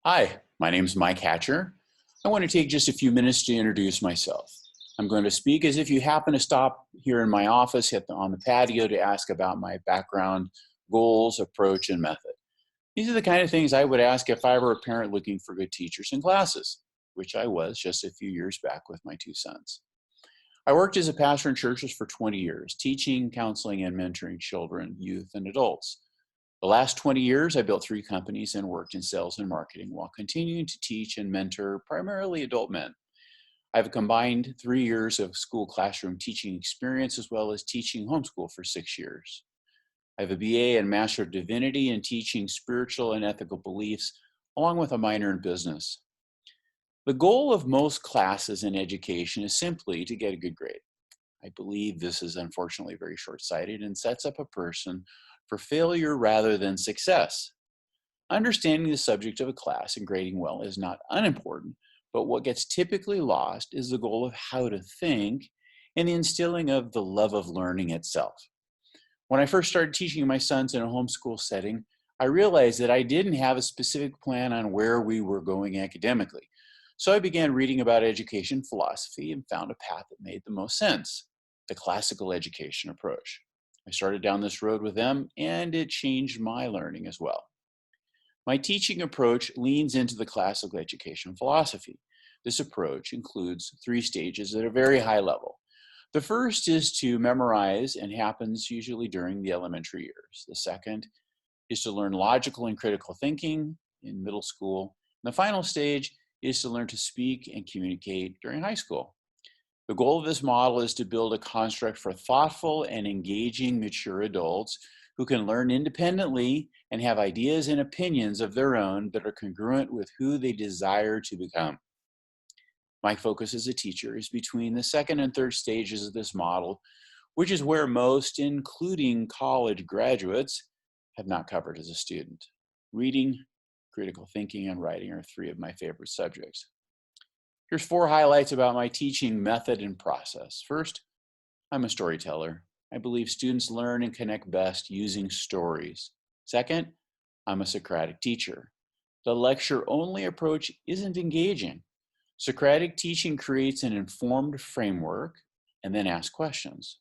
Hi, my name is Mike Hatcher. I want to take just a few minutes to introduce myself. I'm going to speak as if you happen to stop here in my office on the patio to ask about my background, goals, approach, and method. These are the kind of things I would ask if I were a parent looking for good teachers in classes, which I was just a few years back with my two sons. I worked as a pastor in churches for 20 years, teaching, counseling, and mentoring children, youth, and adults. The last 20 years, I built 3 companies and worked in sales and marketing while continuing to teach and mentor primarily adult men. I have a combined 3 years of school classroom teaching experience as well as teaching homeschool for 6 years. I have a BA and Master of Divinity in teaching spiritual and ethical beliefs, along with a minor in business. The goal of most classes in education is simply to get a good grade. I believe this is unfortunately very short-sighted and sets up a person for failure rather than success. Understanding the subject of a class and grading well is not unimportant, but what gets typically lost is the goal of how to think and the instilling of the love of learning itself. When I first started teaching my sons in a homeschool setting, I realized that I didn't have a specific plan on where we were going academically. So I began reading about education philosophy and found a path that made the most sense: the classical education approach. I started down this road with them, and it changed my learning as well. My teaching approach leans into the classical education philosophy. This approach includes 3 stages at a very high level. The first is to memorize and happens usually during the elementary years. The second is to learn logical and critical thinking in middle school. And the final stage is to learn to speak and communicate during high school. The goal of this model is to build a construct for thoughtful and engaging mature adults who can learn independently and have ideas and opinions of their own that are congruent with who they desire to become. My focus as a teacher is between the second and third stages of this model, which is where most, including college graduates, have not covered as a student. Reading, critical thinking, and writing are 3 of my favorite subjects. Here's 4 highlights about my teaching method and process. First, I'm a storyteller. I believe students learn and connect best using stories. Second, I'm a Socratic teacher. The lecture-only approach isn't engaging. Socratic teaching creates an informed framework and then asks questions.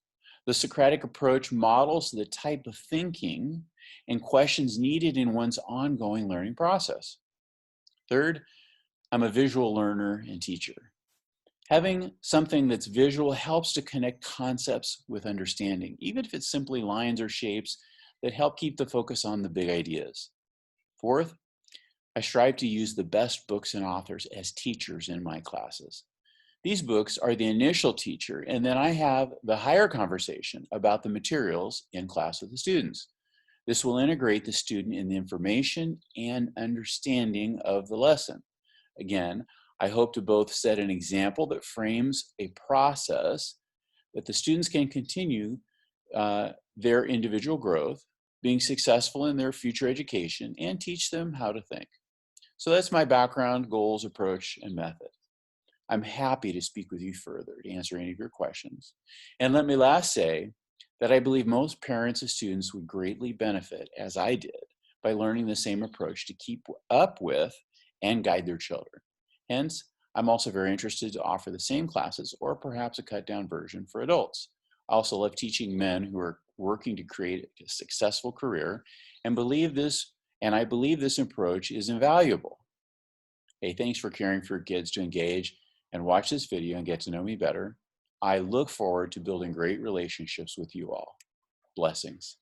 The Socratic approach models the type of thinking and questions needed in one's ongoing learning process. Third, I'm a visual learner and teacher. Having something that's visual helps to connect concepts with understanding, even if it's simply lines or shapes that help keep the focus on the big ideas. Fourth, I strive to use the best books and authors as teachers in my classes. These books are the initial teacher, and then I have the higher conversation about the materials in class with the students. This will integrate the student in the information and understanding of the lesson. Again, I hope to both set an example that frames a process that the students can continue their individual growth, being successful in their future education, and teach them how to think. So that's my background, goals, approach, and method. I'm happy to speak with you further to answer any of your questions. And let me last say that I believe most parents of students would greatly benefit, as I did, by learning the same approach to keep up with and guide their children. Hence, I'm also very interested to offer the same classes or perhaps a cut down version for adults. I also love teaching men who are working to create a successful career and I believe this approach is invaluable. Hey, thanks for caring for your kids to engage and watch this video and get to know me better. I look forward to building great relationships with you all. Blessings.